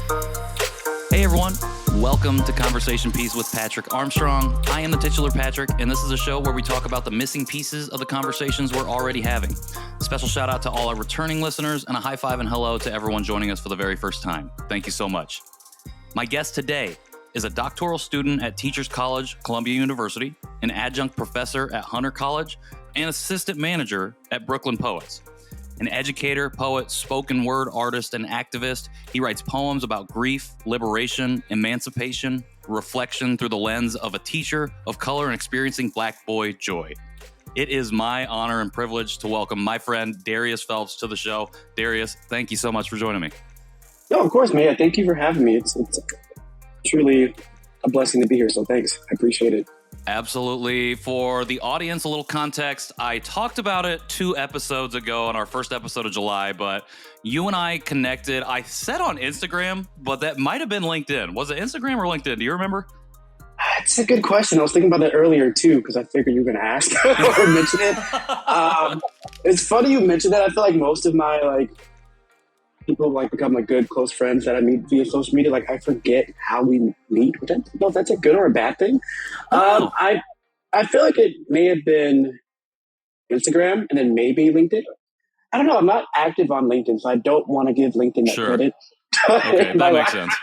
Hey everyone, welcome to Conversation Piece with Patrick Armstrong. I am the titular Patrick, and this is a show where we talk about the missing pieces of the conversations we're already having. Special shout out to all our returning listeners, and a high five and hello to everyone joining us for the very first time. Thank you so much. My guest today is a doctoral student at Teachers College, Columbia University, an adjunct professor at Hunter College, and assistant manager at Brooklyn Poets. An educator, poet, spoken word artist, and activist, he writes poems about grief, liberation, emancipation, reflection through the lens of a teacher of color and experiencing Black boy joy. It is my honor and privilege to welcome my friend Darius Phelps to the show. Darius, thank you so much for joining me. No, of course, man. Thank you for having me. It's truly a blessing to be here, so thanks. I appreciate it. Absolutely. For the audience, a little context. I talked about it 2 episodes ago on our first episode of July, but you and I connected. I said on Instagram, but that might have been LinkedIn. Was it Instagram or LinkedIn? Do you remember? It's a good question. I was thinking about that earlier, too, because I figured you were going to ask or mention it. It's funny you mentioned that. I feel like most of my, people become good close friends that I meet via social media. I forget how we meet, which I don't know if that's a good or a bad thing. I feel like it may have been Instagram and then maybe LinkedIn. I don't know. I'm not active on LinkedIn, so I don't want to give LinkedIn that credit. Okay, that makes sense.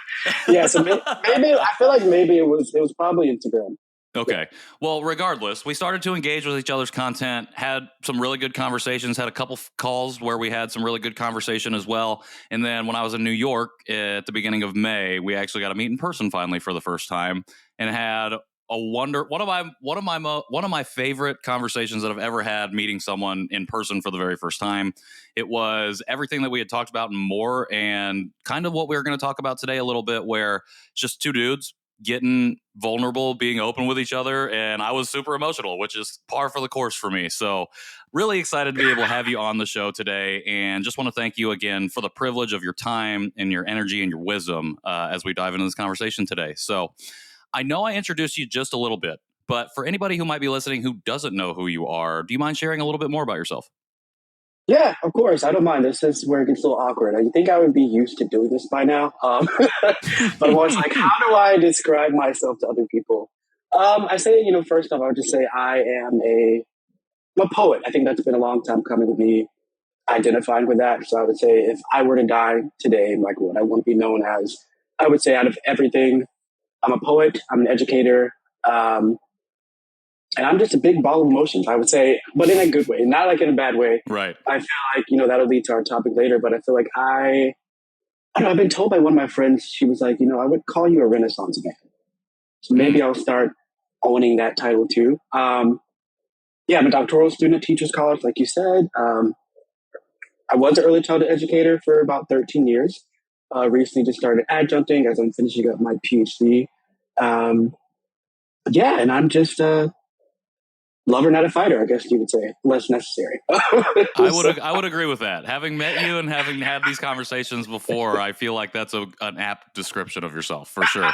Yeah, so maybe I feel like maybe it was probably Instagram. Okay. Well, regardless, we started to engage with each other's content, had some really good conversations, had a couple calls where we had some really good conversation as well. And then when I was in New York at the beginning of May, we actually got to meet in person finally for the first time and had one of my favorite conversations that I've ever had meeting someone in person for the very first time. It was everything that we had talked about and more, and kind of what we were going to talk about today a little bit, where it's just 2 dudes getting vulnerable, being open with each other. And I was super emotional, which is par for the course for me. So really excited to be able to have you on the show today. And just want to thank you again for the privilege of your time and your energy and your wisdom as we dive into this conversation today. So I know I introduced you just a little bit, but for anybody who might be listening who doesn't know who you are, do you mind sharing a little bit more about yourself? Yeah, of course. I don't mind. This is where it gets a little awkward. I think I would be used to doing this by now. But I was how do I describe myself to other people? I say, first off, I would just say I'm a poet. I think that's been a long time coming to me identifying with that. So I would say if I were to die today, what I want to be known as, I would say out of everything, I'm a poet, I'm an educator, and I'm just a big ball of emotions, I would say, but in a good way, not in a bad way. Right. I feel like, that'll lead to our topic later, but I feel like I don't know, I've been told by one of my friends, she was like, I would call you a Renaissance man. So maybe I'll start owning that title too. I'm a doctoral student at Teachers College, like you said. I was an early childhood educator for about 13 years. Recently just started adjuncting as I'm finishing up my PhD. And I'm just lover, not a fighter, I guess you would say. Less necessary. I would agree with that. Having met you and having had these conversations before, I feel like that's an apt description of yourself for sure.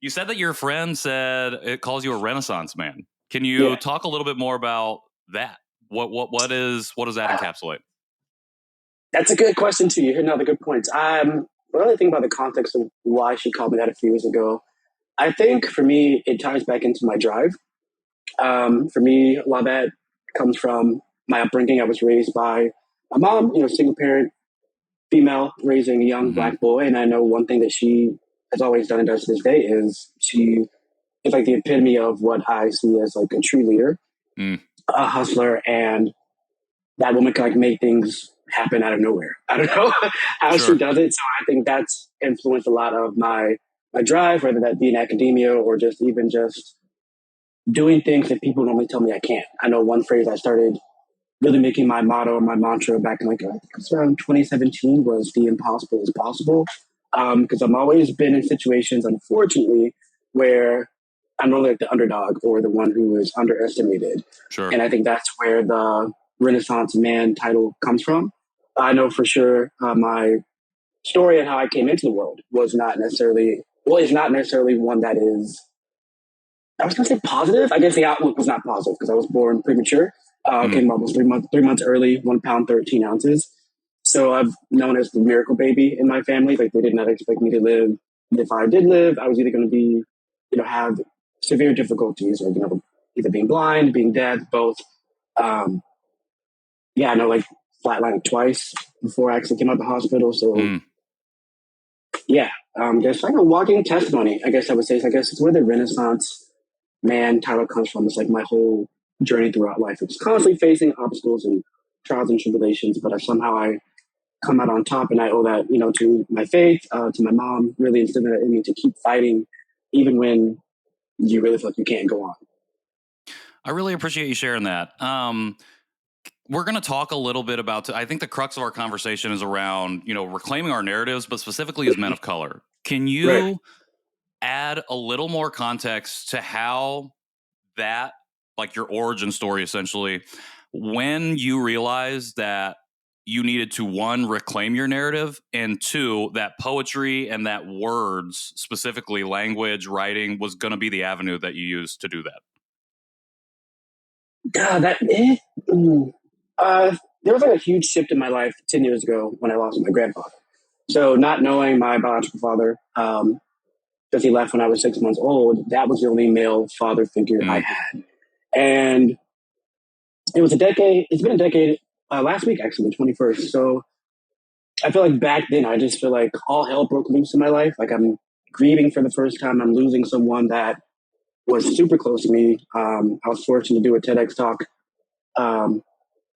You said that your friend said it calls you a Renaissance man. Can you talk a little bit more about that? What does that encapsulate? That's a good question too. You hit another good point. What do I think about the context of why she called me that a few years ago? I think for me, it ties back into my drive. For me, a lot of that comes from my upbringing. I was raised by my mom, single parent, female, raising a young Black boy. And I know one thing that she has always done and does to this day is she is the epitome of what I see as a true leader, a hustler, and that woman can make things happen out of nowhere. I don't know how she does it. So I think that's influenced a lot of my drive, whether that be in academia or just even just doing things that people normally tell me I can't. I know one phrase I started really making my motto or my mantra back in I think it was around 2017 was the impossible is possible. Because I've always been in situations, unfortunately, where I'm normally the underdog or the one who is underestimated. Sure. And I think that's where the Renaissance man title comes from. I know for sure my story and how I came into the world is not necessarily one that is, I was going to say positive. I guess the outlook was not positive because I was born premature. Came almost 3 months early, 1 pound, 13 ounces. So I've known as the miracle baby in my family. Like they did not expect me to live. If I did live, I was either going to be, have severe difficulties or, either being blind, being deaf, both. Um, yeah, I know like flatlined twice before I actually came out of the hospital. So Mm. yeah, there's like a walking testimony, I guess I would say. So I guess it's where the Renaissance man title comes from. It's like my whole journey throughout life. It's constantly facing obstacles and trials and tribulations, but somehow I come out on top, and I owe that, to my faith, to my mom, really instilling that in me to keep fighting, even when you really feel like you can't go on. I really appreciate you sharing that. We're going to talk a little bit about, I think the crux of our conversation is around, reclaiming our narratives, but specifically as men of color. Can Right. you add a little more context to how that, like your origin story, essentially, when you realized that you needed to, one, reclaim your narrative, and two, that poetry and that words, specifically language, writing, was going to be the avenue that you used to do that? That there was like a huge shift in my life 10 years ago when I lost my grandfather. So not knowing my biological father, because he left when I was 6 months old, that was the only male father figure I Mm. had. And it was a decade. It's been a decade. Last week, actually, the 21st. So I feel like back then, I just feel like all hell broke loose in my life. Like I'm grieving for the first time. I'm losing someone that was super close to me. I was fortunate to do a TEDx talk um,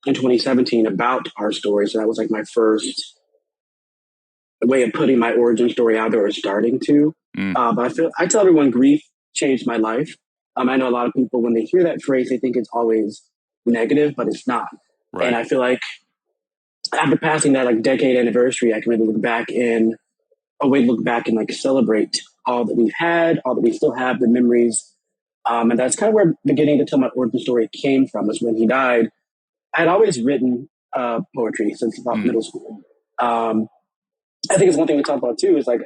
in 2017 about our story. So that was like my first way of putting my origin story out there, or starting to. Mm. But I tell everyone grief changed my life. I know a lot of people, when they hear that phrase, they think it's always negative, but it's not. And Right. I feel like after passing that like decade anniversary, I can really look back in a way to look back and like celebrate all that we've had, all that we still have, the memories. And that's kind of where beginning to tell my origin story came from, was when he died. I had always written poetry since about Mm. middle school. I think it's one thing to talk about too, is like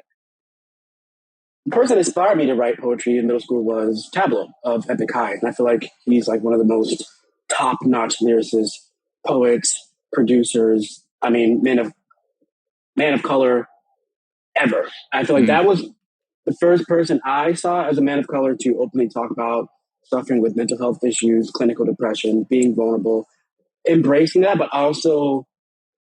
the person that inspired me to write poetry in middle school was Tableau of Epic High. And I feel like he's like one of the most top notch lyricists, poets, producers. I mean, man of color ever. I feel like Mm. that was the first person I saw as a man of color to openly talk about suffering with mental health issues, clinical depression, being vulnerable, embracing that, but also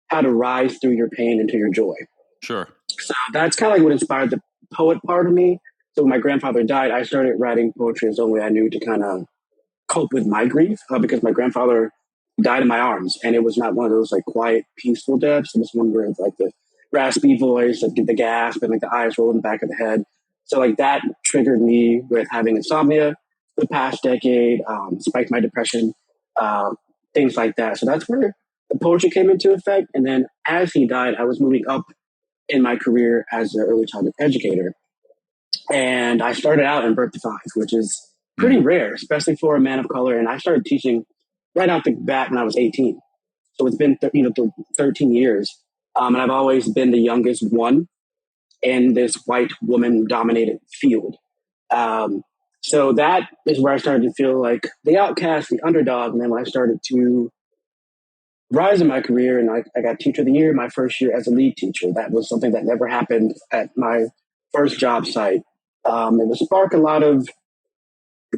how to rise through your pain into your joy. Sure. So that's kind of like what inspired the poet part of me. So when my grandfather died, I started writing poetry as the only way I knew to kind of cope with my grief, because my grandfather died in my arms, and it was not one of those like quiet, peaceful deaths. It was one where it's like the raspy voice, like the gasp, and like the eyes roll in the back of the head. So like that triggered me with having insomnia the past decade, spiked my depression, uh, things like that. So that's where the poetry came into effect. And then as he died, I was moving up in my career as an early childhood educator. And I started out in birth to five, which is Mm. pretty rare, especially for a man of color. And I started teaching right out the bat when I was 18. So it's been 13 years. And I've always been the youngest one in this white woman dominated field. Um, so that is where I started to feel like the outcast, the underdog. And then when I started to rise in my career, and I got teacher of the year my first year as a lead teacher. That was something that never happened at my first job site. It would spark a lot of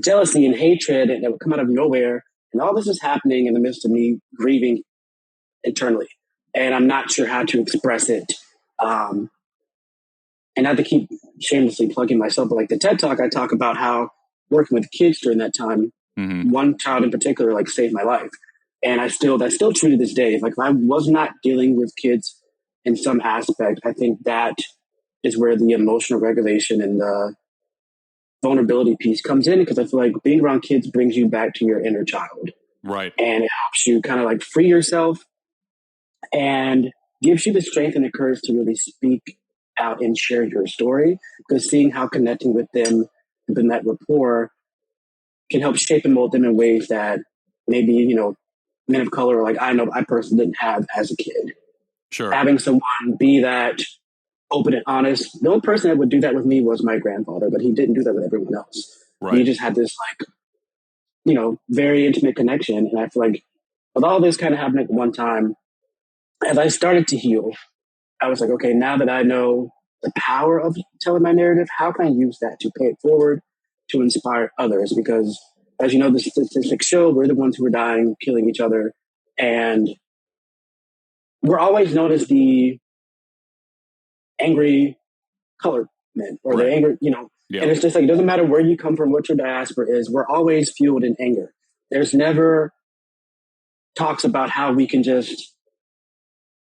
jealousy and hatred, and it would come out of nowhere. And all this is happening in the midst of me grieving internally, and I'm not sure how to express it. Um, and not to keep shamelessly plugging myself, but like the TED Talk, I talk about how working with kids during that time, Mm-hmm. one child in particular, like saved my life. And that's still true to this day. Like if I was not dealing with kids in some aspect, I think that is where the emotional regulation and the vulnerability piece comes in, because I feel like being around kids brings you back to your inner child, Right. and it helps you kind of like free yourself and gives you the strength and the courage to really speak out and share your story, because seeing how connecting with them and building that rapport can help shape and mold them in ways that maybe, men of color, like I know I personally didn't have as a kid. Sure. Having someone be that open and honest. The only person that would do that with me was my grandfather, but he didn't do that with everyone else. We Right. just had this like, very intimate connection. And I feel like with all this kind of happening at one time, as I started to heal, I was like, okay, now that I know the power of telling my narrative, how can I use that to pay it forward to inspire others? Because as you know, the statistics show we're the ones who are dying, killing each other, and we're always known as the angry colored men or the Right. angry, and Yep. it's just like, it doesn't matter where you come from, what your diaspora is, we're always fueled in anger. There's never talks about how we can just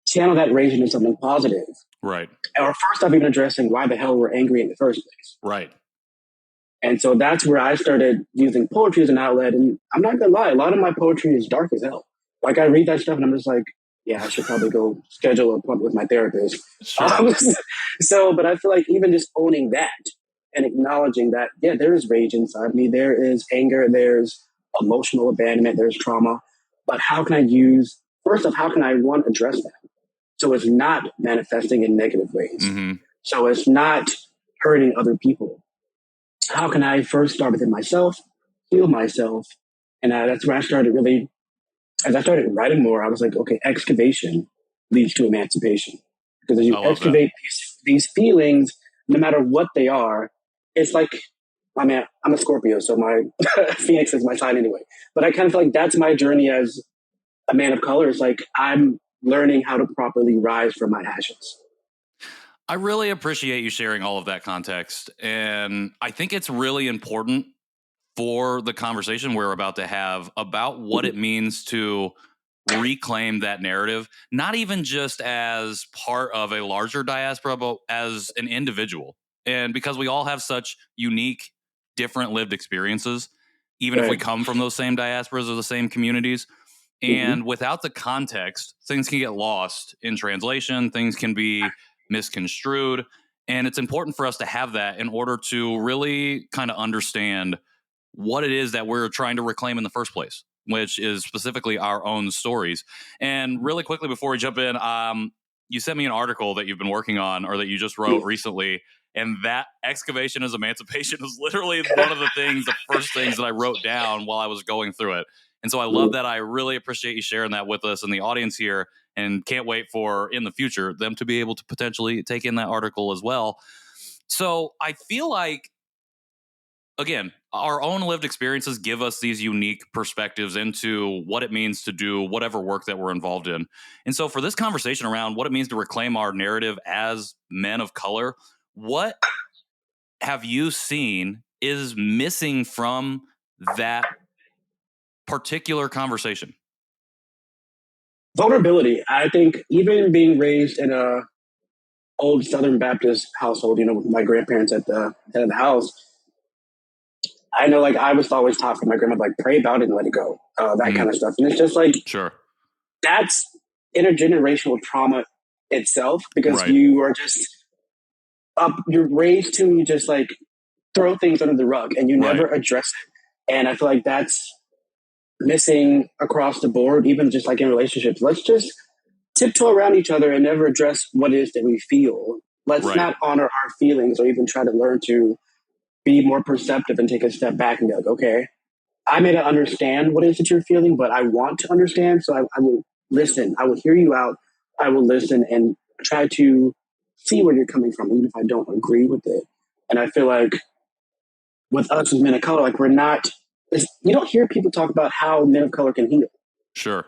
channel that rage into something positive. Right. Or first off, even addressing why the hell we're angry in the first place. Right. And so that's where I started using poetry as an outlet. And I'm not gonna lie, a lot of my poetry is dark as hell. Like I read that stuff and I'm just like, yeah, I should probably go schedule an appointment with my therapist. Sure. But I feel like even just owning that and acknowledging that, yeah, there is rage inside me, there is anger, there's emotional abandonment, there's trauma. But how can I use, first off, how can I, one, address that? So it's not manifesting in negative ways. Mm-hmm. So it's not hurting other people. How can I first start within myself, heal myself? And that's where I started really, as I started writing more, I was like, okay, excavation leads to emancipation. Because as you I love that. excavate these feelings, no matter what they are, it's like, I mean, I'm a Scorpio, so my Phoenix is my sign anyway. But I kind of feel like that's my journey as a man of color. It's like I'm learning how to properly rise from my ashes. I really appreciate you sharing all of that context. And I think it's really important for the conversation we're about to have about what it means to reclaim that narrative, not even just as part of a larger diaspora, but as an individual. And because we all have such unique, different lived experiences, even if we Right. come from those same diasporas or the same communities. Mm-hmm. And without the context, things can get lost in translation, things can be misconstrued. And it's important for us to have that in order to really kind of understand what it is that we're trying to reclaim in the first place, which is specifically our own stories. And really quickly before we jump in, you sent me an article that you've been working on or that you just wrote recently. And that excavation as emancipation was literally one of the first things that I wrote down while I was going through it. And so I love that. I really appreciate you sharing that with us and the audience here, and can't wait for in the future them to be able to potentially take in that article as well. So I feel like, again, our own lived experiences give us these unique perspectives into what it means to do whatever work that we're involved in. And so for this conversation around what it means to reclaim our narrative as men of color, what have you seen is missing from that particular conversation? Vulnerability. I think even being raised in a old Southern Baptist household, with my grandparents at the head of the house, I know like I was always taught from my grandma, like pray about it and let it go, that kind of stuff. And it's just like, Sure. that's intergenerational trauma itself, because Right. you are just you're raised to just like throw things under the rug and you never Right. address it. And I feel like that's missing across the board, even just like in relationships. Let's just tiptoe around each other and never address what it is that we feel. Let's Right. not honor our feelings or even try to learn to be more perceptive and take a step back and be like, okay, I may not understand what it is that you're feeling, but I want to understand. So I will listen. I will hear you out. I will listen and try to see where you're coming from, even if I don't agree with it. And I feel like with us as men of color, like you don't hear people talk about how men of color can heal. Sure.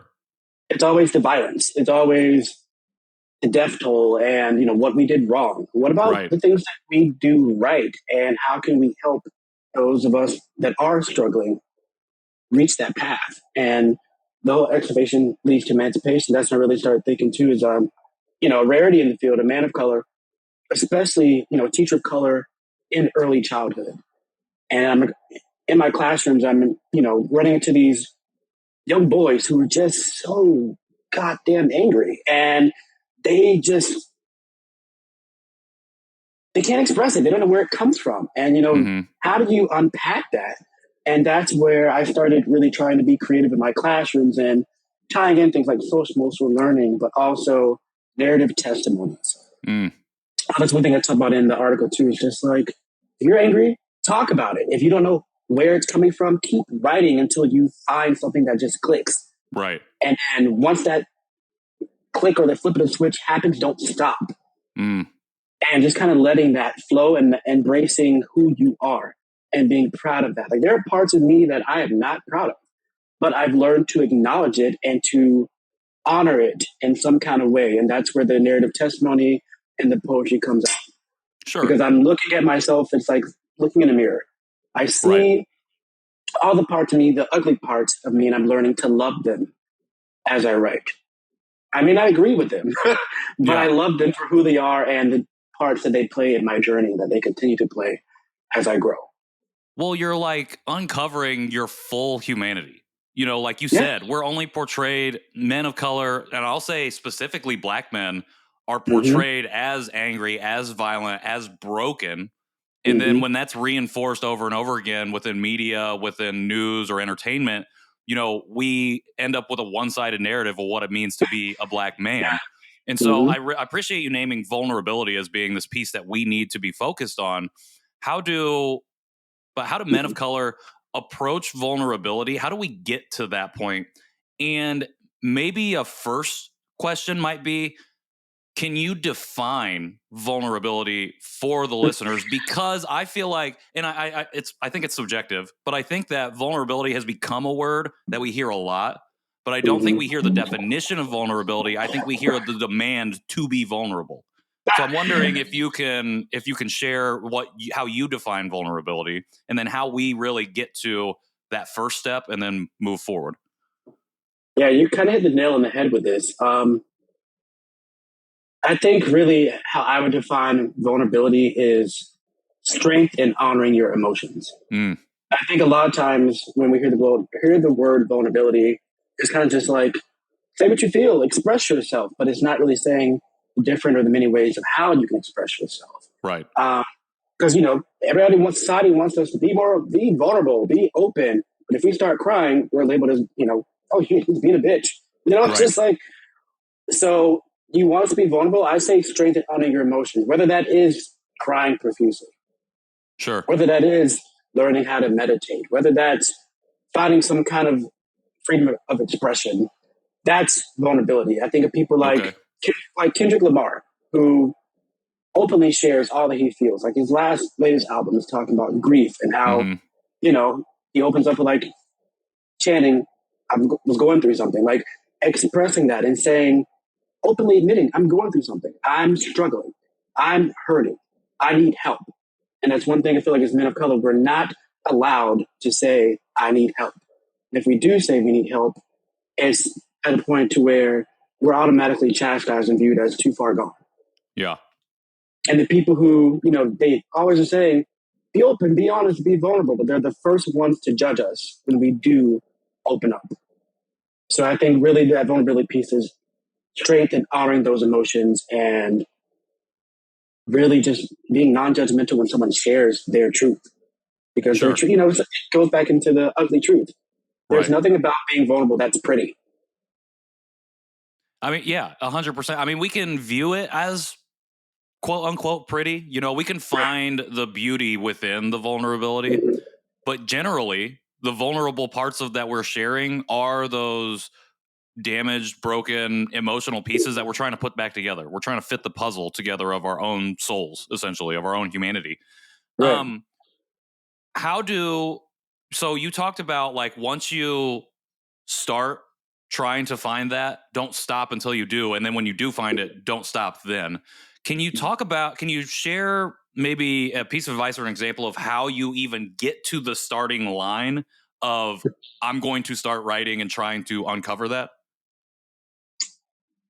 It's always the violence. It's always the death toll and, what we did wrong. What about Right. the things that we do right? And how can we help those of us that are struggling reach that path? And the whole excavation leads to emancipation. That's when I really started thinking too is, a rarity in the field, a man of color, especially, a teacher of color in early childhood. And I'm in my classrooms, I'm, running into these young boys who are just so goddamn angry, and they just, they can't express it. They don't know where it comes from. And, how do you unpack that? And that's where I started really trying to be creative in my classrooms and tying in things like social emotional learning, but also narrative testimonies. That's one thing I talk about in the article too. Is just like, if you're angry, talk about it. If you don't know where it's coming from, keep writing until you find something that just clicks. Right. And once that click or the flip of the switch happens, don't stop. Mm. And just kind of letting that flow and embracing who you are and being proud of that. Like there are parts of me that I am not proud of, but I've learned to acknowledge it and to honor it in some kind of way. And that's where the narrative testimony and the poetry comes out. Sure. Because I'm looking at myself, it's like looking in a mirror. I see Right. all the parts of me, the ugly parts of me, and I'm learning to love them as I write. I mean, I agree with them, but I Yeah. love them for who they are and the parts that they play in my journey that they continue to play as I grow. Well, you're like uncovering your full humanity. You know, like you Yeah. said, we're only portrayed men of color, and I'll say specifically black men are Mm-hmm. portrayed as angry, as violent, as broken. And then Mm-hmm. when that's reinforced over and over again within media, within news or entertainment, you know, we end up with a one-sided narrative of what it means to be a black man. And so Mm-hmm. I appreciate you naming vulnerability as being this piece that we need to be focused on. How do how do men of color approach vulnerability? How do we get to that point? And maybe a first question might be, can you define vulnerability for the listeners? Because I feel like, and I think it's subjective, but I think that vulnerability has become a word that we hear a lot. But I don't think we hear the Mm-hmm. definition of vulnerability. I think we hear the demand to be vulnerable. So I'm wondering if you can share how you define vulnerability, and then how we really get to that first step and then move forward. Yeah, you kind of hit the nail on the head with this. I think really how I would define vulnerability is strength in honoring your emotions. Mm, I think a lot of times when we hear the word vulnerability, it's kind of just like say what you feel, express yourself, but it's not really saying different or the many ways of how you can express yourself. right. Because everybody wants society wants us to be vulnerable, be open. But if we start crying, we're labeled as oh he's being a bitch. It's Right. just like so. You want us to be vulnerable. I say strengthen honoring your emotions, whether that is crying profusely, Sure. whether that is learning how to meditate, whether that's finding some kind of freedom of expression. That's vulnerability. I think of people Okay. like Kendrick Lamar, who openly shares all that he feels. Like his latest album is talking about grief and how Mm-hmm. he opens up with like chanting, "I was going through something," like expressing that and saying, openly admitting, "I'm going through something. I'm struggling. I'm hurting. I need help." And that's one thing I feel like as men of color, we're not allowed to say, "I need help." And if we do say we need help, it's at a point to where we're automatically chastised and viewed as too far gone. Yeah. And the people who, they always are saying, be open, be honest, be vulnerable, but they're the first ones to judge us when we do open up. So I think really that vulnerability piece is strength in honoring those emotions and really just being non-judgmental when someone shares their truth. Because their Sure. truth, it goes back into the ugly truth. There's Right. nothing about being vulnerable that's pretty. I mean, yeah, 100%. I mean, we can view it as quote unquote pretty. You know, we can find the beauty within the vulnerability, but generally, the vulnerable parts of that we're sharing are those damaged, broken, emotional pieces that we're trying to put back together. We're trying to fit the puzzle together of our own souls, essentially, of our own humanity. Right. Um, how do so you talked about like once you start trying to find that, don't stop until you do, and then when you do find it, don't stop then. Can you share maybe a piece of advice or an example of how you even get to the starting line of I'm going to start writing and trying to uncover that?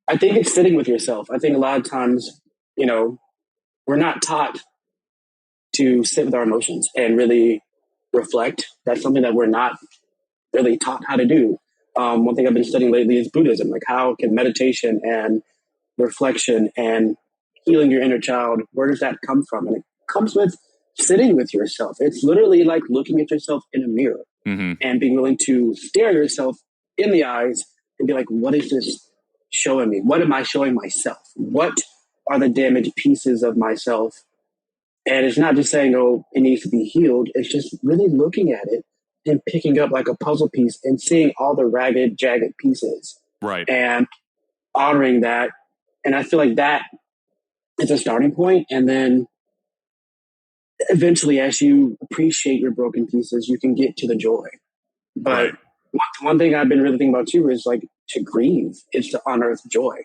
I think it's sitting with yourself. I think a lot of times, we're not taught to sit with our emotions and really reflect. That's something that we're not really taught how to do. One thing I've been studying lately is Buddhism. Like, how can meditation and reflection and healing your inner child, where does that come from? And it comes with sitting with yourself. It's literally like looking at yourself in a mirror Mm-hmm. and being willing to stare yourself in the eyes and be like, what is this showing me? What am I showing myself? What are the damaged pieces of myself? And it's not just saying, oh, it needs to be healed. It's just really looking at it and picking up like a puzzle piece and seeing all the ragged, jagged pieces Right. and honoring that. And I feel like that is a starting point. And then eventually, as you appreciate your broken pieces, you can get to the joy. But Right. one thing I've been really thinking about too is like to grieve is to unearth joy,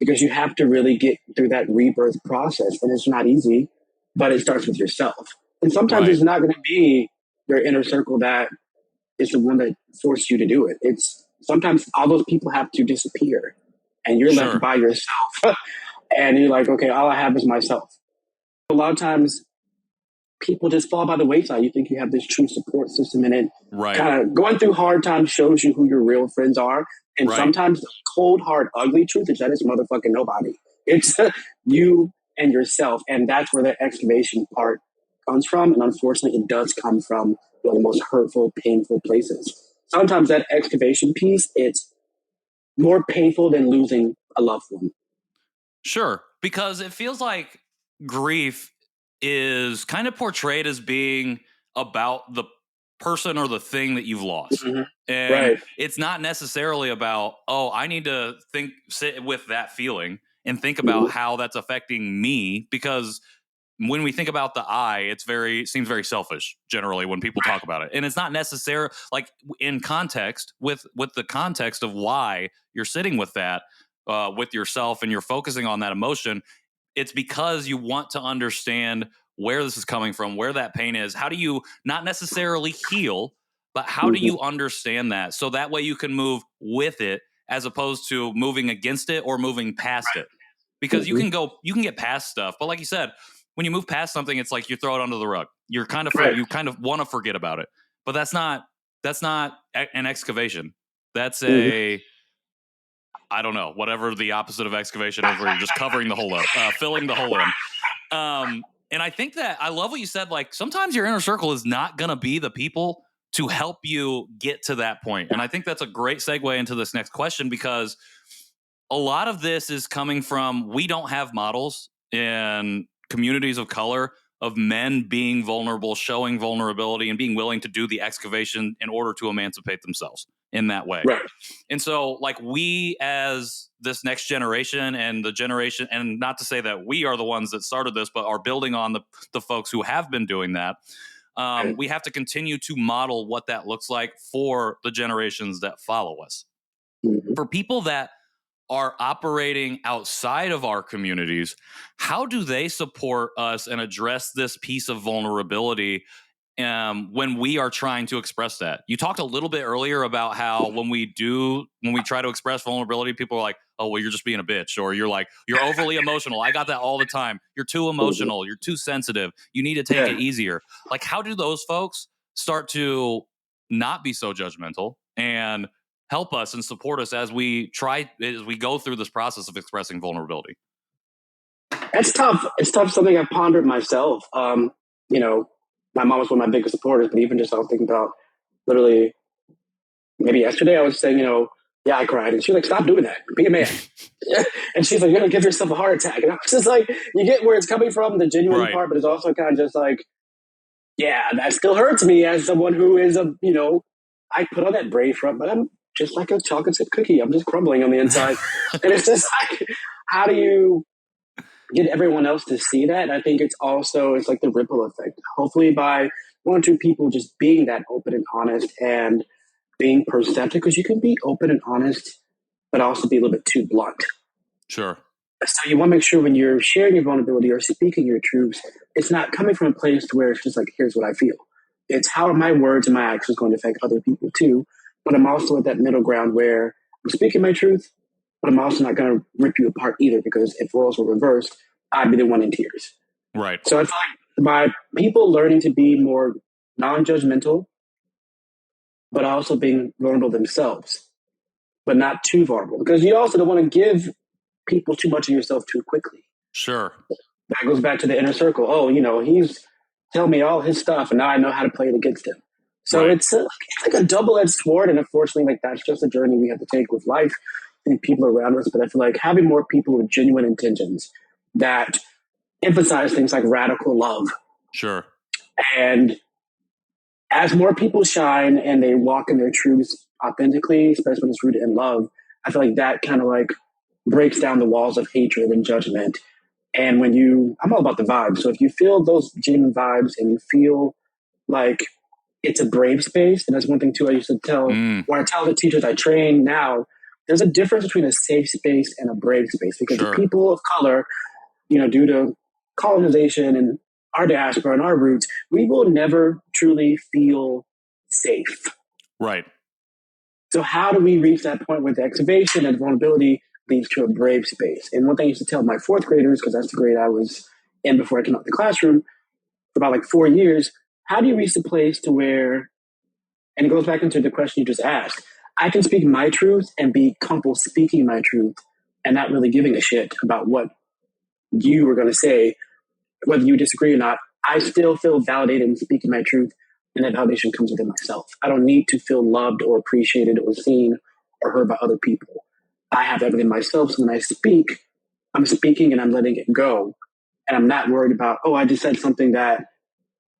because you have to really get through that rebirth process. And it's not easy, but it starts with yourself. And sometimes Right. it's not going to be your inner circle that is the one that forced you to do it. It's sometimes all those people have to disappear and you're left Sure. by yourself. And you're like, okay, all I have is myself. A lot of times people just fall by the wayside. You think you have this true support system, and it Right. kind of going through hard times shows you who your real friends are. And Right. sometimes the cold, hard, ugly truth is that it's motherfucking nobody. It's you and yourself. And that's where the excavation part comes from. And unfortunately, it does come from one of the most hurtful, painful places. Sometimes that excavation piece, it's more painful than losing a loved one. Sure. Because it feels like grief is kind of portrayed as being about the person or the thing that you've lost. Mm-hmm. And Right. it's not necessarily about, oh, I need to sit with that feeling and think Mm-hmm. about how that's affecting me. Because when we think about the I, seems very selfish generally when people talk about it. And it's not necessary, like in context with the context of why you're sitting with that, with yourself, and you're focusing on that emotion. It's because you want to understand where this is coming from, where that pain is. How do you not necessarily heal, but how do Mm-hmm. you understand that? So that way you can move with it as opposed to moving against it or moving past it. Because Mm-hmm. you can get past stuff. But like you said, when you move past something, it's like you throw it under the rug. Right. You kind of want to forget about it. But that's not an excavation. That's Mm-hmm. a, I don't know, whatever the opposite of excavation is, where you're just covering the hole up, filling the hole in. And I think that I love what you said. Like sometimes your inner circle is not going to be the people to help you get to that point. And I think that's a great segue into this next question, because a lot of this is coming from, we don't have models in communities of color of men being vulnerable, showing vulnerability, and being willing to do the excavation in order to emancipate themselves in that way. Right. And so, like, we as this next generation and the generation, and not to say that we are the ones that started this, but are building on the folks who have been doing that. We have to continue to model what that looks like for the generations that follow us. Mm-hmm. For people that are operating outside of our communities, how do they support us and address this piece of vulnerability when we are trying to express that? You talked a little bit earlier about how when we try to express vulnerability, people are like, oh, well, you're just being a bitch, or you're like, you're overly emotional. I got that all the time. You're too Mm-hmm. emotional. You're too sensitive. You need to take Yeah. it easier. Like, how do those folks start to not be so judgmental and help us and support us as we go through this process of expressing vulnerability? It's tough. It's tough. Something I've pondered myself. You know, my mom was one of my biggest supporters, but even just I was thinking about literally maybe yesterday I was saying, yeah, I cried, and she's like, stop doing that. Be a man. And she's like, you're gonna give yourself a heart attack. And I was just like, you get where it's coming from, the genuine Right. part, but it's also kind of just like, yeah, that still hurts me as someone who is I put on that brave front, but I'm just like a chocolate chip cookie. I'm just crumbling on the inside, and it's just like, how do you get everyone else to see that? And I think it's like the ripple effect. Hopefully, by one or two people just being that open and honest and being perceptive, because you can be open and honest, but also be a little bit too blunt. Sure. So you want to make sure when you're sharing your vulnerability or speaking your truths, it's not coming from a place to where it's just like, here's what I feel. It's how are my words and my actions going to affect other people too. But I'm also at that middle ground where I'm speaking my truth, but I'm also not going to rip you apart either, because if roles were reversed, I'd be the one in tears. Right. So I feel like by people learning to be more non-judgmental, but also being vulnerable themselves, but not too vulnerable, because you also don't want to give people too much of yourself too quickly. Sure. That goes back to the inner circle. Oh, he's telling me all his stuff, and now I know how to play it against him. So Right. it's like a double-edged sword, and unfortunately, like that's just a journey we have to take with life and people around us. But I feel like having more people with genuine intentions that emphasize things like radical love, Sure. and as more people shine and they walk in their truths authentically, especially when it's rooted in love, I feel like that kind of like breaks down the walls of hatred and judgment. And I'm all about the vibes. So if you feel those genuine vibes and you feel like it's a brave space, and that's one thing too I used to tell, or I tell the teachers I train now, there's a difference between a safe space and a brave space, because the people of color, due to colonization and our diaspora and our roots, we will never truly feel safe. Right. So how do we reach that point where the excavation and vulnerability leads to a brave space? And one thing I used to tell my fourth graders, because that's the grade I was in before I came out the classroom for about like 4 years, how do you reach the place to where, and it goes back into the question you just asked, I can speak my truth and be comfortable speaking my truth and not really giving a shit about what you were going to say, whether you disagree or not. I still feel validated in speaking my truth, and that validation comes within myself. I don't need to feel loved or appreciated or seen or heard by other people. I have that within myself. So when I speak, I'm speaking and I'm letting it go. And I'm not worried about, I just said something that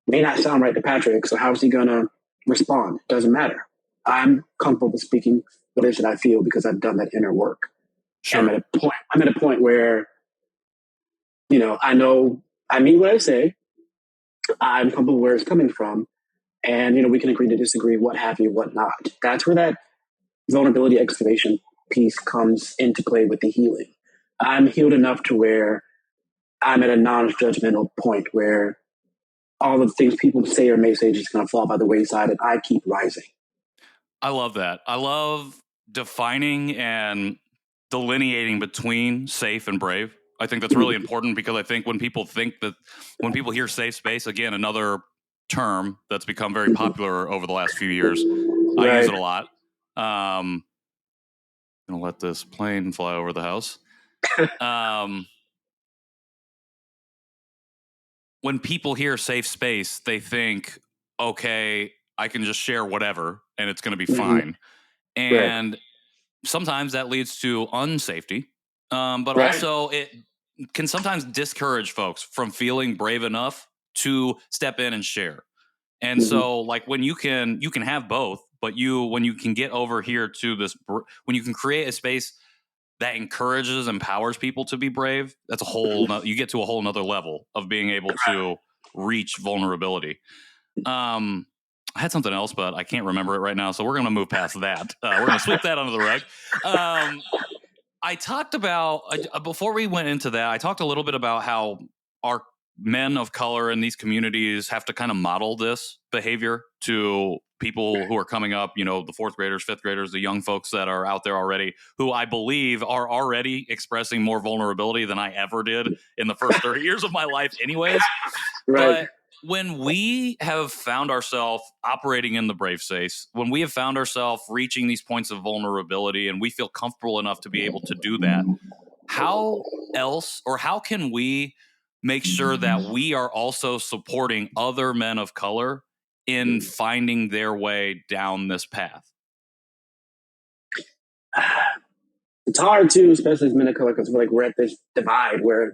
may not sound right to Patrick, so how is he going to respond? Doesn't matter. I'm comfortable with speaking what it is that I feel because I've done that inner work. Sure. I'm at a point where, I know I mean what I say. I'm comfortable where it's coming from. And, we can agree to disagree, what have you, what not. That's where that vulnerability excavation piece comes into play with the healing. I'm healed enough to where I'm at a non-judgmental point where all of the things people say or may say just going to fall by the wayside, and I keep rising. I love that. I love defining and delineating between safe and brave. I think that's really important, because I think when people hear safe space, again, another term that's become very popular over the last few years, I use it a lot. I'm going to let this plane fly over the house. When people hear safe space, they think, okay, I can just share whatever and it's going to be fine. And sometimes that leads to unsafety. But also it can sometimes discourage folks from feeling brave enough to step in and share. And so like when you can have both, but when you can get over here to this, when you can create a space that encourages, empowers people to be brave, that's you get to a whole nother level of being able to reach vulnerability. I had something else, but I can't remember it right now. So we're going to move past that. We're going to sweep that under the rug. I talked about, before we went into that, I talked a little bit about how our men of color in these communities have to kind of model this behavior to people who are coming up, the fourth graders, fifth graders, the young folks that are out there already, who I believe are already expressing more vulnerability than I ever did in the first 30 years of my life anyways. But when we have found ourselves operating in the brave space, when we have found ourselves reaching these points of vulnerability and we feel comfortable enough to be able to do that, how can we make sure that we are also supporting other men of color in finding their way down this path? It's hard too, especially as men of color, because we're at this divide where,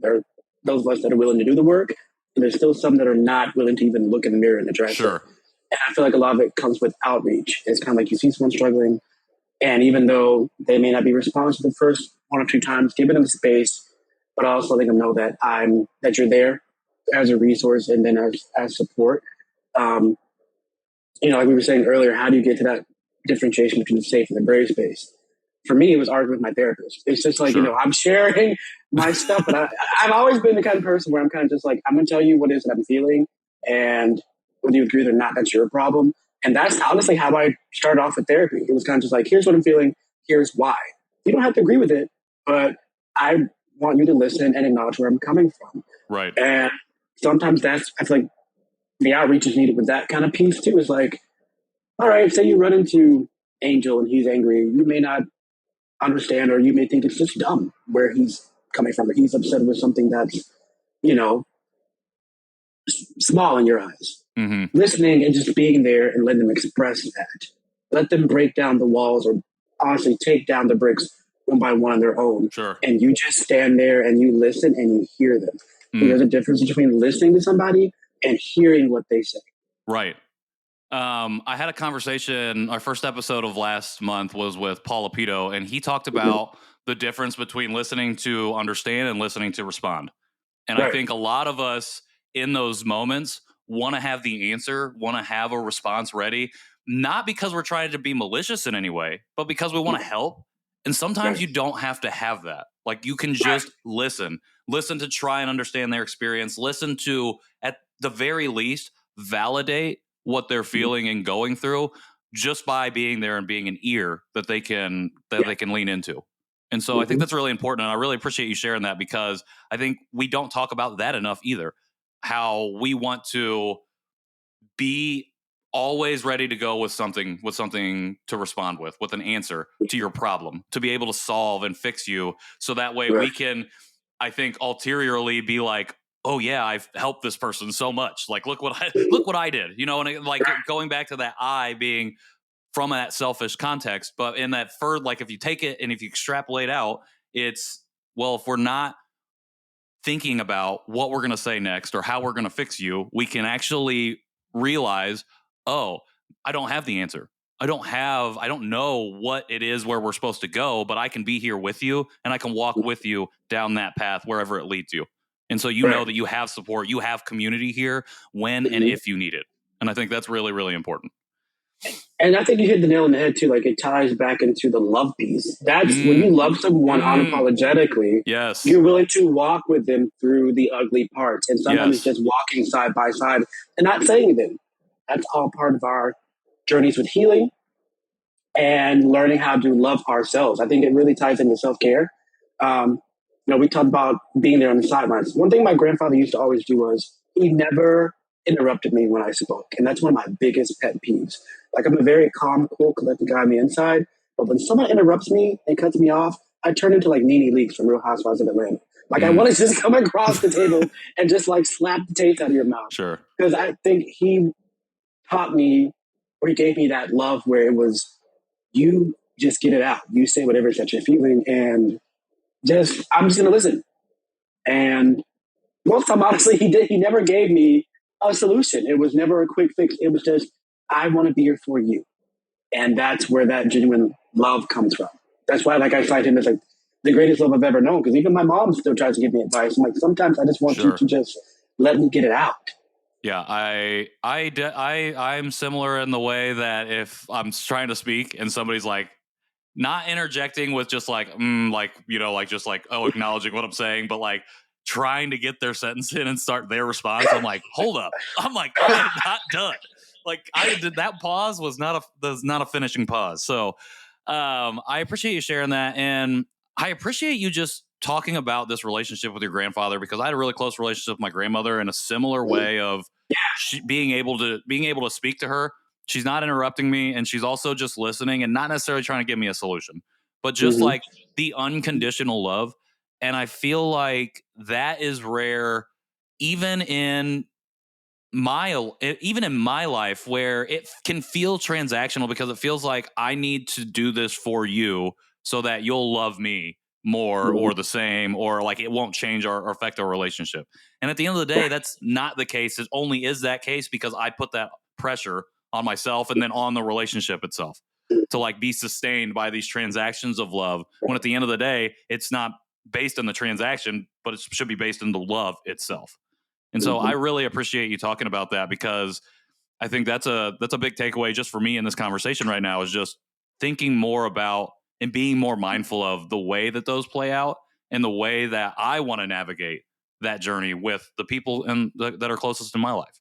there are those of us that are willing to do the work, and there's still some that are not willing to even look in the mirror and address it. And I feel like a lot of it comes with outreach. It's kind of like you see someone struggling, and even though they may not be responsive the first 1 or 2 times, giving them space, but also letting them know that that you're there as a resource and then as support. Like we were saying earlier, how do you get to that differentiation between the safe and the brave space? For me, it was arguing with my therapist. It's just like, I'm sharing my stuff, but I've always been the kind of person where I'm kind of just like, I'm going to tell you what it is that I'm feeling, and whether you agree with it or not, that's your problem. And that's honestly how I started off with therapy. It was kind of just like, here's what I'm feeling, here's why. You don't have to agree with it, but I want you to listen and acknowledge where I'm coming from. Right. And sometimes I feel like the outreach is needed with that kind of piece too. Is like, all right, say you run into Angel and he's angry. You may not understand, or you may think it's just dumb where he's coming from, or he's upset with something that's, small in your eyes. Listening and just being there and letting them express that. Let them break down the walls, or honestly take down the bricks one by one on their own. And you just stand there and you listen and you hear them. There's a difference between listening to somebody and hearing what they say. Right. I had a conversation. Our first episode of last month was with Paul Lapito, and he talked Mhm. about the difference between listening to understand and listening to respond. And I Right. think a lot of us in those moments want to have the answer, want to have a response ready, not because we're trying to be malicious in any way, but because we want to help. And sometimes Right. you don't have to have that. Like you can Right. just listen to try and understand their experience, listen to, at the very least, validate what they're Mhm. feeling and going through just by being there and being an ear that Yeah. they can lean into. And so I think Hmm. that's really important. And I really appreciate you sharing that because I think we don't talk about that enough either. How we want to be always ready to go with something to respond with an answer to your problem, to be able to solve and fix you. So that way Right. we can, I think, ulteriorly be like, oh yeah, I've helped this person so much. Like look what I did. You know, and going back to that I being from that selfish context. But in that third, like if you take it and if you extrapolate out, it's, well, if we're not thinking about what we're going to say next or how we're going to fix you, we can actually realize, oh, I don't have the answer. I don't know what it is where we're supposed to go, but I can be here with you and I can walk with you down that path wherever it leads you. And so you know Right. that you have support, you have community here when and Hmm. if you need it. And I think that's really, really important. And I think you hit the nail on the head too. Like it ties back into the love piece. That's when you Mm, love someone mm, unapologetically, yes. you're willing to walk with them through the ugly parts. And sometimes it's Yes. just walking side by side and not saying anything. That's all part of our journeys with healing and learning how to love ourselves. I think it really ties into self care. Um, we talked about being there on the sidelines. One thing my grandfather used to always do was he never interrupted me when I spoke, and that's one of my biggest pet peeves. Like I'm a very calm, cool, collected guy on the inside, but when someone interrupts me and cuts me off, I turn into like Nene Leakes from Real Housewives of Atlanta. Like I Mm, want to just come across the table and just like slap the taste out of your mouth sure. because I think he taught me or he gave me that love where it was you just get it out. You say whatever's that you're feeling, and just I'm just gonna listen. And most time, honestly, he did. He never gave me a solution. It was never a quick fix. It was just I want to be here for you, and that's where that genuine love comes from. That's why, like, I find him as like the greatest love I've ever known. Because even my mom still tries to give me advice. I'm like, sometimes I just want you Sure. to just let me get it out. Yeah, I'm similar in the way that if I'm trying to speak and somebody's like not interjecting with just like like like just like oh acknowledging what I'm saying, but like trying to get their sentence in and start their response, I'm like, hold up, I'm like I am not done. Like I did that pause was not a finishing pause. So I appreciate you sharing that, and I appreciate you just talking about this relationship with your grandfather because I had a really close relationship with my grandmother in a similar way of being able to speak to her. She's not interrupting me, and she's also just listening and not necessarily trying to give me a solution, but just Mm-hmm. like the unconditional love. And I feel like that is rare, even in even in my life where it can feel transactional because it feels like I need to do this for you so that you'll love me more Mm-hmm. or the same or like it won't change or affect our relationship. And at the end of the day, that's not the case. It only is that case because I put that pressure on myself and then on the relationship itself to like be sustained by these transactions of love when at the end of the day it's not based on the transaction but it should be based on the love itself. And so I Mm-hmm. really appreciate you talking about that because I think that's a big takeaway just for me in this conversation right now is just thinking more about and being more mindful of the way that those play out and the way that I want to navigate that journey with the people that are closest in my life.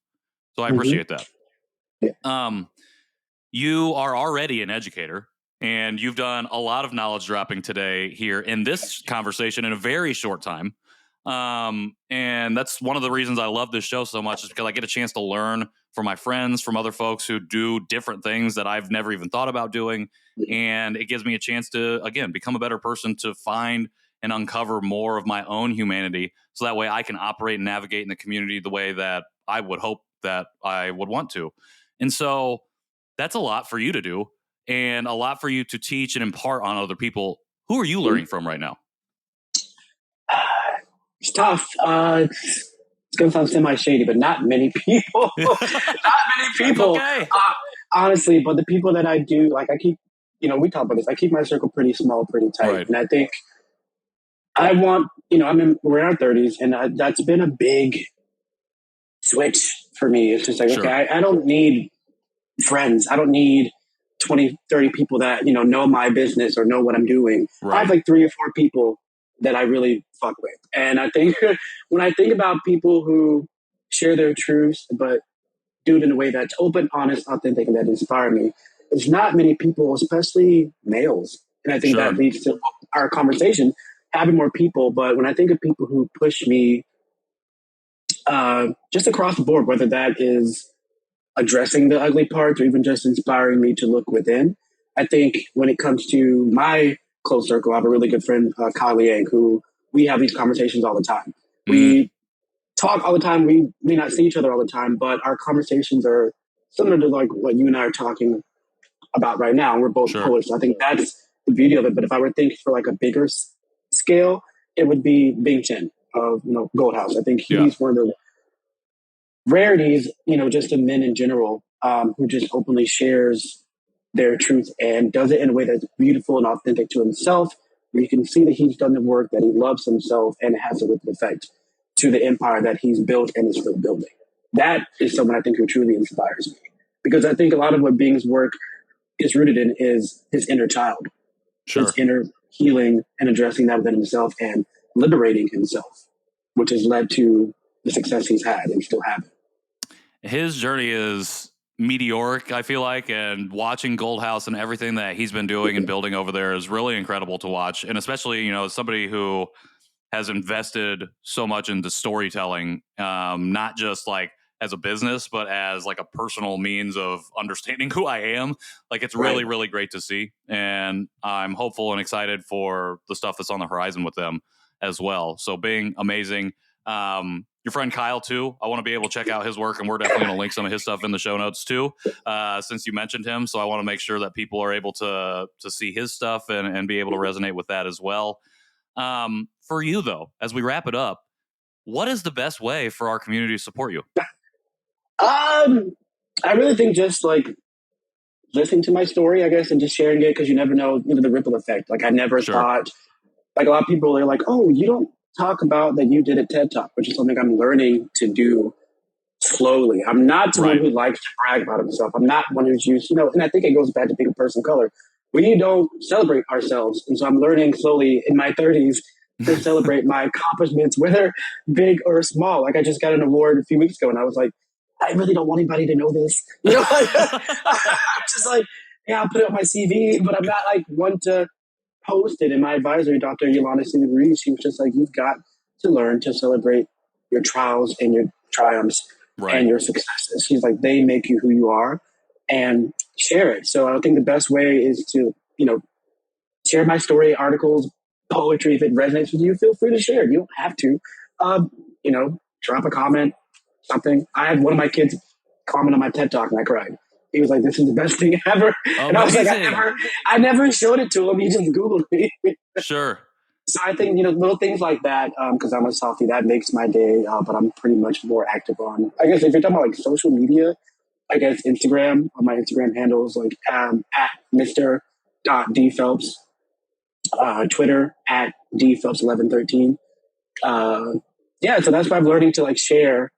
So I Mm-hmm. appreciate that. Yeah. Um, you are already an educator and you've done a lot of knowledge dropping today here in this conversation in a very short time. And that's one of the reasons I love this show so much is because I get a chance to learn from my friends, from other folks who do different things that I've never even thought about doing. And it gives me a chance to, again, become a better person to find and uncover more of my own humanity. So that way I can operate and navigate in the community the way that I would hope that I would want to. And so that's a lot for you to do and a lot for you to teach and impart on other people. Who are you learning from right now? It's tough. It's going to sound semi shady, but not many people. Not many That's people. okay. honestly, but the people that I do, like I keep, we talk about this. I keep my circle pretty small, pretty tight, Right. and I think I want, we're in our 30s, and that's been a big switch for me. It's just like, okay, Sure. I don't need friends. I don't need 20, 30 people that, know my business or know what I'm doing. I have Right. like 3 or 4 people that I really fuck with. And I think when I think about people who share their truths, but do it in a way that's open, honest, authentic, and that inspire me, there's not many people, especially males. And I think that Sure. leads to our conversation, having more people. But when I think of people who push me just across the board, whether that is addressing the ugly parts or even just inspiring me to look within. I think when it comes to my close circle, I have a really good friend, Kyle Liang, who we have these conversations all the time. Mm, We talk all the time. We may not see each other all the time, but our conversations are similar to like what you and I are talking about right now. We're both sure. poets. So I think that's the beauty of it. But if I were to think for like a bigger scale, it would be Bing Chen of Gold House. I think Yeah. he's one of the rarities, just in men in general, who just openly shares their truth and does it in a way that's beautiful and authentic to himself, where you can see that he's done the work, that he loves himself, and it has a ripple effect to the empire that he's built and is still building. That is someone I think who truly inspires me. Because I think a lot of what Bing's work is rooted in is his inner child, his Sure. inner healing and addressing that within himself and liberating himself, which has led to the success he's had and still having. His journey is meteoric, I feel like, and watching Gold House and everything that he's been doing and building over there is really incredible to watch. And especially, as somebody who has invested so much into storytelling, not just like as a business, but as like a personal means of understanding who I am. Like it's Right. really, really great to see. And I'm hopeful and excited for the stuff that's on the horizon with them as well. So being amazing. Your friend Kyle too. I want to be able to check out his work, and we're definitely going to link some of his stuff in the show notes too, since you mentioned him. So I want to make sure that people are able to see his stuff and be able to resonate with that as well. For you though, as we wrap it up, what is the best way for our community to support you? I really think just like listening to my story, I guess, and just sharing it because you never know, the ripple effect. Like I never Sure. thought, like a lot of people are like, oh, you don't talk about that you did a TED Talk, which is something I'm learning to do slowly. I'm not someone Right. who likes to brag about himself. I'm not one who's used, and I think it goes back to being a person of color. We don't celebrate ourselves. And so I'm learning slowly in my 30s to celebrate my accomplishments, whether big or small. Like I just got an award a few weeks ago and I was like, I really don't want anybody to know this. Like, I'm just like, yeah, I'll put it on my CV, but I'm not like one to post it. And my advisor, Dr. Yolanda Ruiz, she was just like, you've got to learn to celebrate your trials and your triumphs Right. and your successes. She's like, they make you who you are and share it. So I think the best way is to, share my story, articles, poetry. If it resonates with you, feel free to share it. You don't have to. Drop a comment, something. I had one of my kids comment on my TED Talk and I cried. He was like, "This is the best thing ever," and I was like, Amazing. I never showed it to him. He just Googled me. Sure. So I think little things like that, because I'm a softie, that makes my day. But I'm pretty much more active on. I guess if you're talking about like social media, I guess Instagram. On my Instagram handles like at Mr. Phelps, Twitter at Phelps1113. Yeah, so that's why I'm learning to like share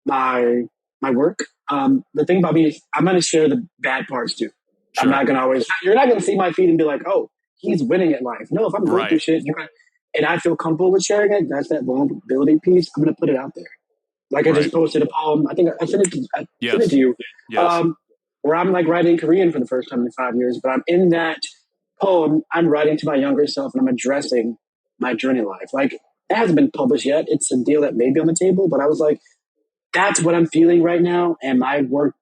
my work. The thing about me is I'm going to share the bad parts too. I'm Sure. not going to always, you're not going to see my feed and be like, oh, he's winning at life. No, if I'm going through Right. shit, and I feel comfortable with sharing it, that's that vulnerability piece. I'm going to put it out there. Like I Right. just posted a poem. I think I sent it to Yes. you. Yes. Where I'm like writing Korean for the first time in 5 years, but I'm in that poem. I'm writing to my younger self and I'm addressing my journey in life. Like it hasn't been published yet. It's a deal that may be on the table, but I was like, that's what I'm feeling right now. And my work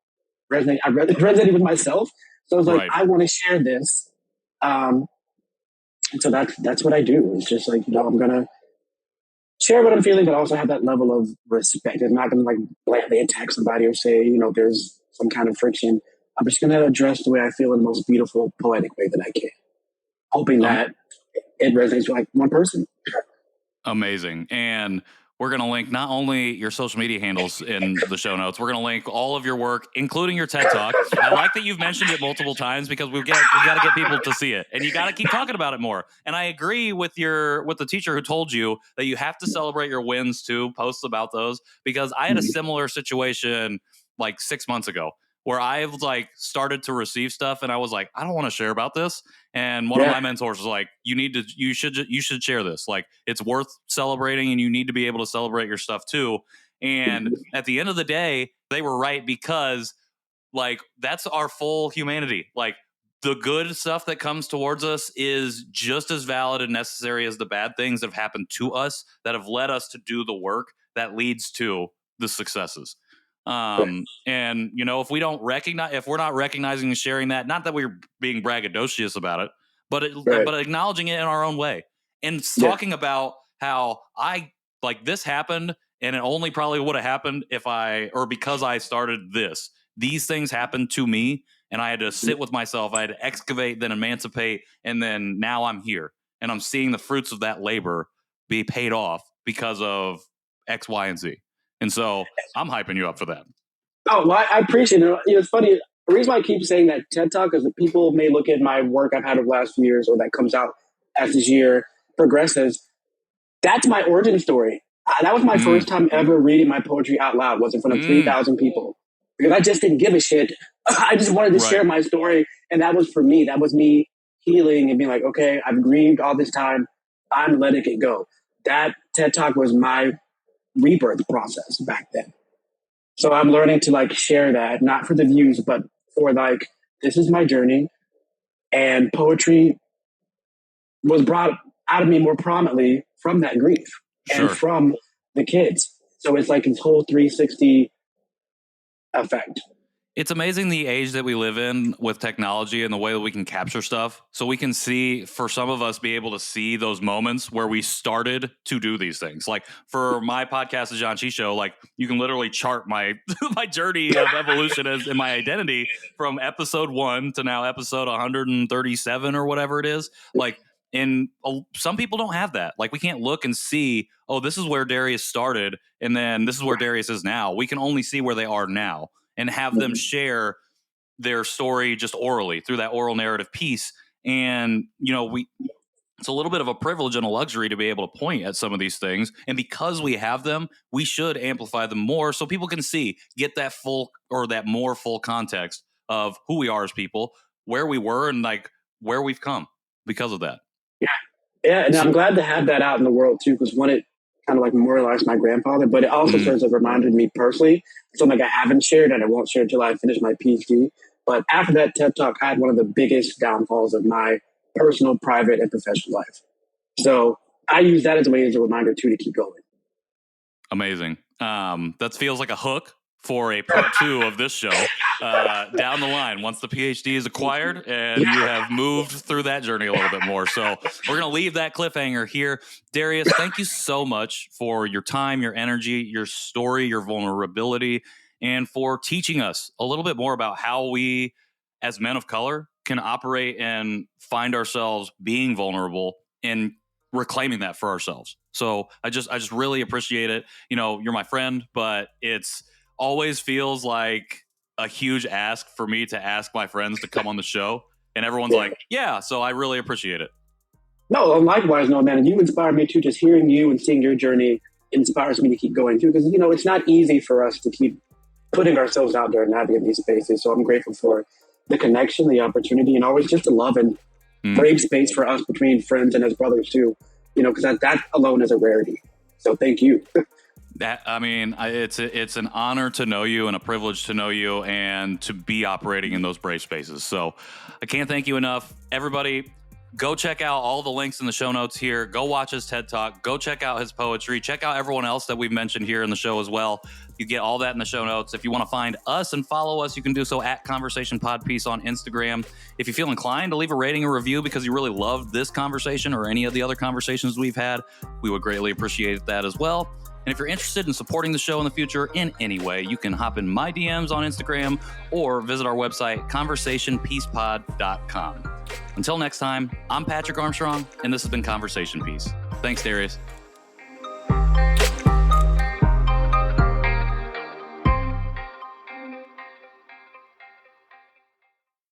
resonated with myself. So I was like, Right. I want to share this. And so that's what I do. It's just like, I'm going to share what I'm feeling, but also have that level of respect. I'm not going to like blatantly attack somebody or say, there's some kind of friction. I'm just going to address the way I feel in the most beautiful, poetic way that I can, hoping Um, that it resonates with like one person. Amazing. And we're going to link not only your social media handles in the show notes, we're going to link all of your work, including your TED Talk. I like that you've mentioned it multiple times because we got to get people to see it, and you got to keep talking about it more. And I agree with the teacher who told you that you have to celebrate your wins too, post about those, because I had a similar situation like 6 months ago where I've like started to receive stuff and I was like, I don't want to share about this. And one of my mentors was like, you should share this. Like, it's worth celebrating and you need to be able to celebrate your stuff too. And at the end of the day, they were right, because like that's our full humanity. Like, the good stuff that comes towards us is just as valid and necessary as the bad things that have happened to us that have led us to do the work that leads to the successes. And if we're not recognizing and sharing that, not that we're being braggadocious about it, but acknowledging it in our own way and talking about how this happened, and it only probably would have happened because I started this. These things happened to me, and I had to sit with myself. I had to excavate, then emancipate, and then now I'm here, and I'm seeing the fruits of that labor be paid off because of X, Y, and Z. And so I'm hyping you up for that. Oh, well, I appreciate it. It's funny. The reason why I keep saying that TED Talk is that people may look at my work I've had over the last few years, or that comes out as this year progresses. That's my origin story. That was my first time ever reading my poetry out loud, was in front of 3,000 people. Because I just didn't give a shit. I just wanted to share my story. And that was for me. That was me healing and being like, okay, I've grieved all this time. I'm letting it go. That TED Talk was my rebirth process back then. So I'm learning to like share that, not for the views, but for like, this is my journey. And poetry was brought out of me more prominently from that grief and from the kids. So it's like this whole 360 effect. It's amazing the age that we live in with technology and the way that we can capture stuff. So we can see, for some of us, be able to see those moments where we started to do these things. Like for my podcast, The John Chi Show, like you can literally chart my my journey of evolution as in my identity from episode 1 to now episode 137 or whatever it is. Like, and some people don't have that. Like, we can't look and see, oh, this is where Darius started, and then this is where Darius is now. We can only see where they are now, and have them share their story just orally through that oral narrative piece. And, it's a little bit of a privilege and a luxury to be able to point at some of these things. And because we have them, we should amplify them more so people can get that full or that more full context of who we are as people, where we were, and like where we've come because of that. Yeah. And I'm glad to have that out in the world too, because one, it kind of like memorialized my grandfather, but it also serves as a reminder to me personally, something I haven't shared and I won't share until I finish my PhD. But after that TED Talk, I had one of the biggest downfalls of my personal, private, and professional life. So I use that as a reminder too, to keep going. Amazing. That feels like a hook for a part 2 of this show down the line, once the PhD is acquired and you have moved through that journey a little bit more. So we're going to leave that cliffhanger here. Darius, thank you so much for your time, your energy, your story, your vulnerability, and for teaching us a little bit more about how we, as men of color, can operate and find ourselves being vulnerable and reclaiming that for ourselves. So I just really appreciate it. You're my friend, but it's always feels like a huge ask for me to ask my friends to come on the show, and everyone's like, yeah, so I really appreciate it. No, likewise, no, man. And you inspire me too. Just hearing you and seeing your journey inspires me to keep going too, because, it's not easy for us to keep putting ourselves out there and navigate these spaces. So I'm grateful for the connection, the opportunity, and always just the love and brave space for us between friends and as brothers too, because that alone is a rarity. So thank you. It's an honor to know you and a privilege to know you and to be operating in those brave spaces. So I can't thank you enough. Everybody, go check out all the links in the show notes here. Go watch his TED Talk. Go check out his poetry. Check out everyone else that we've mentioned here in the show as well. You get all that in the show notes. If you want to find us and follow us, you can do so at Conversation Podpiece on Instagram. If you feel inclined to leave a rating or review because you really loved this conversation or any of the other conversations we've had, we would greatly appreciate that as well. And if you're interested in supporting the show in the future in any way, you can hop in my DMs on Instagram or visit our website, conversationpeacepod.com. Until next time, I'm Patrick Armstrong, and this has been Conversation Piece. Thanks, Darius.